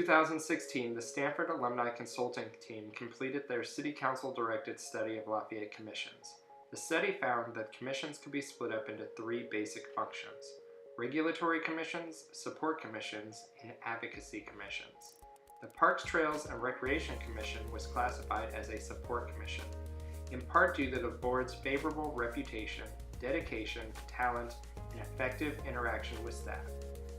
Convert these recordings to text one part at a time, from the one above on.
2016, the Stanford Alumni Consulting Team completed their City Council-directed study of Lafayette commissions. The study found that commissions could be split up into three basic functions: regulatory commissions, support commissions, and advocacy commissions. The Parks, Trails, and Recreation Commission was classified as a support commission, in part due to the board's favorable reputation, dedication, talent, and effective interaction with staff.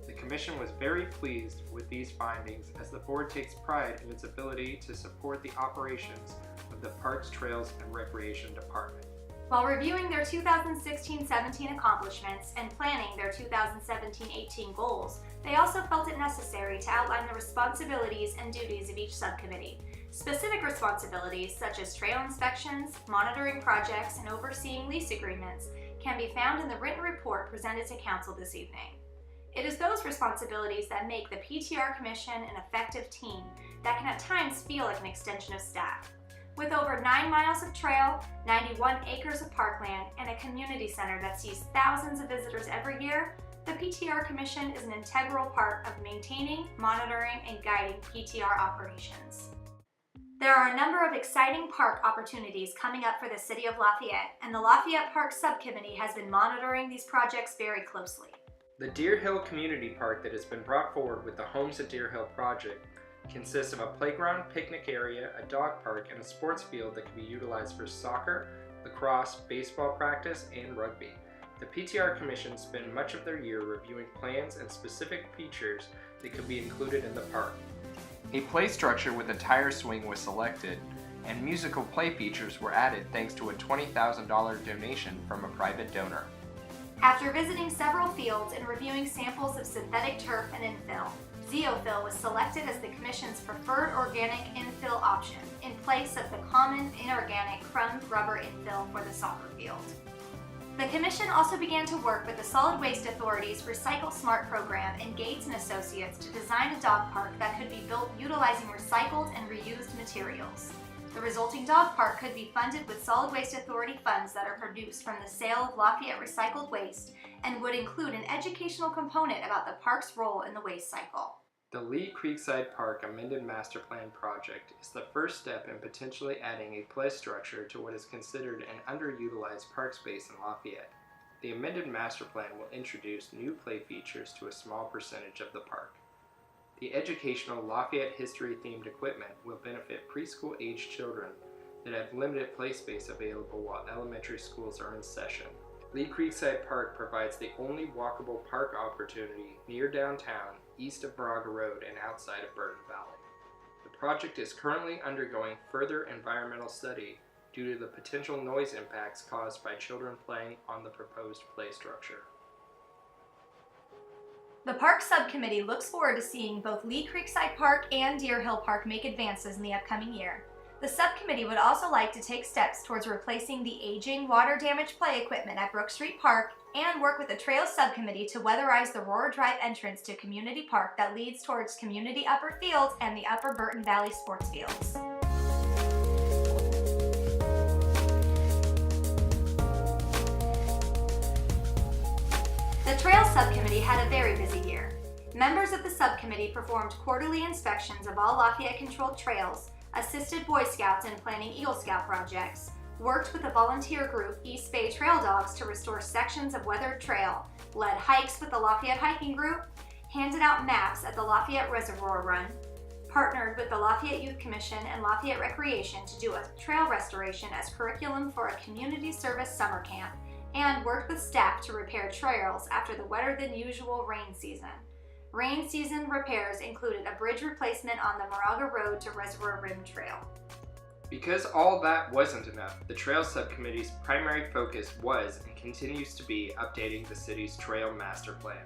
The Commission was very pleased with these findings as the board takes pride in its ability to support the operations of the Parks, Trails, and Recreation Department. While reviewing their 2016-17 accomplishments and planning their 2017-18 goals, they also felt it necessary to outline the responsibilities and duties of each subcommittee. Specific responsibilities such as trail inspections, monitoring projects, and overseeing lease agreements can be found in the written report presented to Council this evening. It is those responsibilities that make the PTR Commission an effective team that can at times feel like an extension of staff. With over 9 miles of trail, 91 acres of parkland, and a community center that sees thousands of visitors every year, the PTR Commission is an integral part of maintaining, monitoring, and guiding PTR operations. There are a number of exciting park opportunities coming up for the City of Lafayette, and the Lafayette Park Subcommittee has been monitoring these projects very closely. The Deer Hill Community Park that has been brought forward with the Homes at Deer Hill project consists of a playground, picnic area, a dog park, and a sports field that can be utilized for soccer, lacrosse, baseball practice, and rugby. The PTR Commission spent much of their year reviewing plans and specific features that could be included in the park. A play structure with a tire swing was selected, and musical play features were added thanks to a $20,000 donation from a private donor. After visiting several fields and reviewing samples of synthetic turf and infill, Zeofill was selected as the Commission's preferred organic infill option in place of the common inorganic crumbed rubber infill for the soccer field. The Commission also began to work with the Solid Waste Authority's Recycle Smart program and Gates & Associates to design a dog park that could be built utilizing recycled and reused materials. The resulting dog park could be funded with Solid Waste Authority funds that are produced from the sale of Lafayette recycled waste and would include an educational component about the park's role in the waste cycle. The Lee Creekside Park Amended Master Plan project is the first step in potentially adding a play structure to what is considered an underutilized park space in Lafayette. The amended master plan will introduce new play features to a small percentage of the park. The educational Lafayette history-themed equipment will benefit preschool-aged children that have limited play space available while elementary schools are in session. Lee Creekside Park provides the only walkable park opportunity near downtown, east of Moraga Road, and outside of Burton Valley. The project is currently undergoing further environmental study due to the potential noise impacts caused by children playing on the proposed play structure. The Park Subcommittee looks forward to seeing both Lee Creekside Park and Deer Hill Park make advances in the upcoming year. The subcommittee would also like to take steps towards replacing the aging, water-damaged play equipment at Brook Street Park and work with the Trails Subcommittee to weatherize the Roar Drive entrance to Community Park that leads towards Community Upper Fields and the Upper Burton Valley Sports Fields. The Trails Subcommittee had a very busy year. Members of the subcommittee performed quarterly inspections of all Lafayette-controlled trails, assisted Boy Scouts in planning Eagle Scout projects, worked with the volunteer group East Bay Trail Dogs to restore sections of weathered trail, led hikes with the Lafayette Hiking Group, handed out maps at the Lafayette Reservoir Run, partnered with the Lafayette Youth Commission and Lafayette Recreation to do a trail restoration as curriculum for a community service summer camp, and worked with staff to repair trails after the wetter-than-usual rain season. Rain season repairs included a bridge replacement on the Moraga Road to Reservoir Rim Trail. Because all that wasn't enough, the Trails Subcommittee's primary focus was and continues to be updating the city's trail master plan.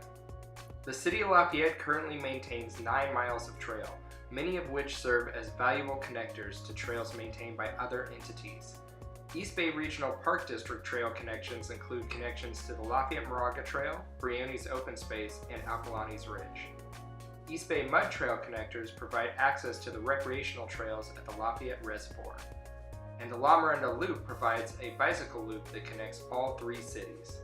The City of Lafayette currently maintains 9 miles of trail, many of which serve as valuable connectors to trails maintained by other entities. East Bay Regional Park District trail connections include connections to the Lafayette Moraga Trail, Briones Open Space, and Alkalani's Ridge. East Bay Mud Trail connectors provide access to the recreational trails at the Lafayette Reservoir. And the La Miranda Loop provides a bicycle loop that connects all 3 cities.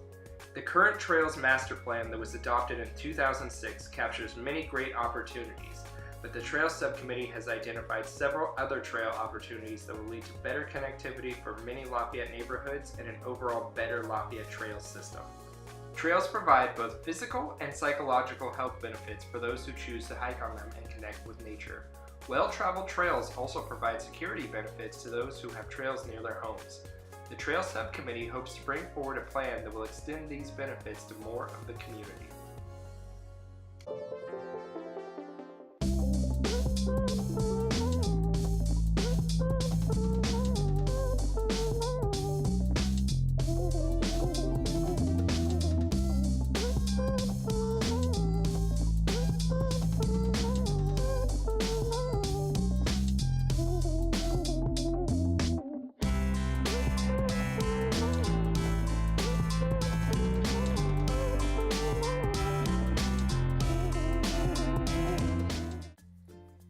The current Trails Master Plan that was adopted in 2006 captures many great opportunities, but the Trails Subcommittee has identified several other trail opportunities that will lead to better connectivity for many Lafayette neighborhoods and an overall better Lafayette trails system. Trails provide both physical and psychological health benefits for those who choose to hike on them and connect with nature. Well-traveled trails also provide security benefits to those who have trails near their homes. The Trails Subcommittee hopes to bring forward a plan that will extend these benefits to more of the community.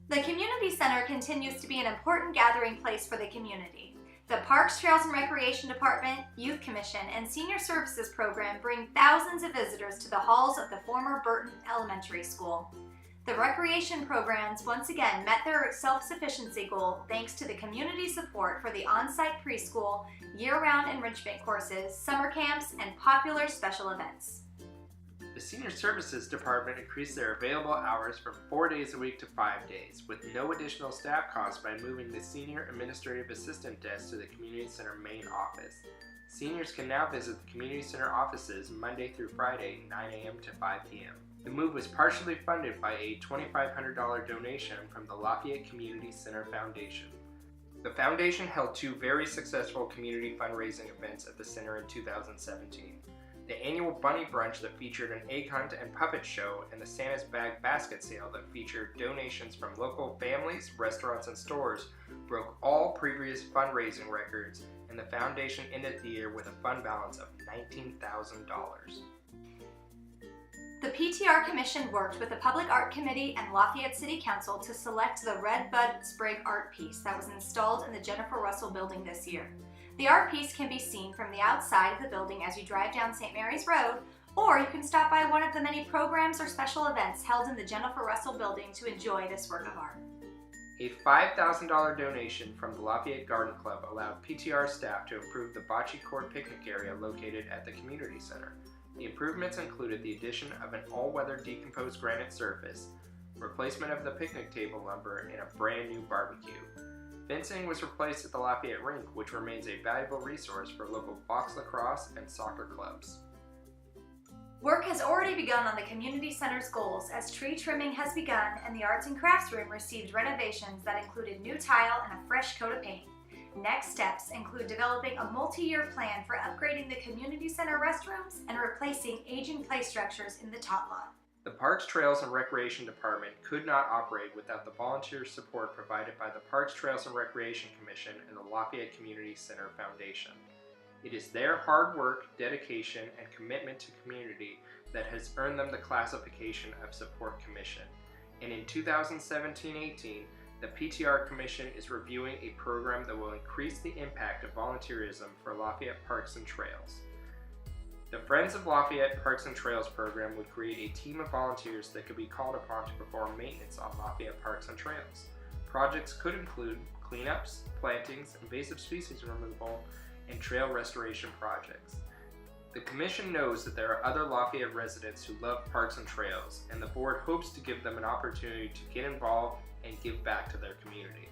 The Community Center continues to be an important gathering place for the community. The Parks, Trails, and Recreation Department, Youth Commission, and Senior Services Program bring thousands of visitors to the halls of the former Burton Elementary School. The recreation programs once again met their self-sufficiency goal thanks to the community support for the on-site preschool, year-round enrichment courses, summer camps, and popular special events. The Senior Services Department increased their available hours from 4 days a week to 5 days, with no additional staff costs by moving the Senior Administrative Assistant desk to the Community Center main office. Seniors can now visit the Community Center offices Monday through Friday, 9 a.m. to 5 p.m. The move was partially funded by a $2,500 donation from the Lafayette Community Center Foundation. The foundation held 2 very successful community fundraising events at the center in 2017. The annual Bunny Brunch that featured an egg hunt and puppet show, and the Santa's Bag Basket Sale that featured donations from local families, restaurants, and stores broke all previous fundraising records, and the foundation ended the year with a fund balance of $19,000. The PTR Commission worked with the Public Art Committee and Lafayette City Council to select the Red Bud Sprig art piece that was installed in the Jennifer Russell Building this year. The art piece can be seen from the outside of the building as you drive down St. Mary's Road, or you can stop by one of the many programs or special events held in the Jennifer Russell Building to enjoy this work of art. A $5,000 donation from the Lafayette Garden Club allowed PTR staff to improve the bocce court picnic area located at the community center. The improvements included the addition of an all-weather decomposed granite surface, replacement of the picnic table lumber, and a brand new barbecue. Fencing was replaced at the Lafayette Rink, which remains a valuable resource for local box lacrosse and soccer clubs. Work has already begun on the community center's goals as tree trimming has begun and the arts and crafts room received renovations that included new tile and a fresh coat of paint. Next steps include developing a multi-year plan for upgrading the community center restrooms and replacing aging play structures in the tot lot. The Parks, Trails, and Recreation Department could not operate without the volunteer support provided by the Parks, Trails, and Recreation Commission and the Lafayette Community Center Foundation. It is their hard work, dedication, and commitment to community that has earned them the classification of Support Commission. And in 2017-18, the PTR Commission is reviewing a program that will increase the impact of volunteerism for Lafayette Parks and Trails. The Friends of Lafayette Parks and Trails program would create a team of volunteers that could be called upon to perform maintenance on Lafayette Parks and Trails. Projects could include cleanups, plantings, invasive species removal, and trail restoration projects. The Commission knows that there are other Lafayette residents who love parks and trails, and the board hopes to give them an opportunity to get involved and give back to their community.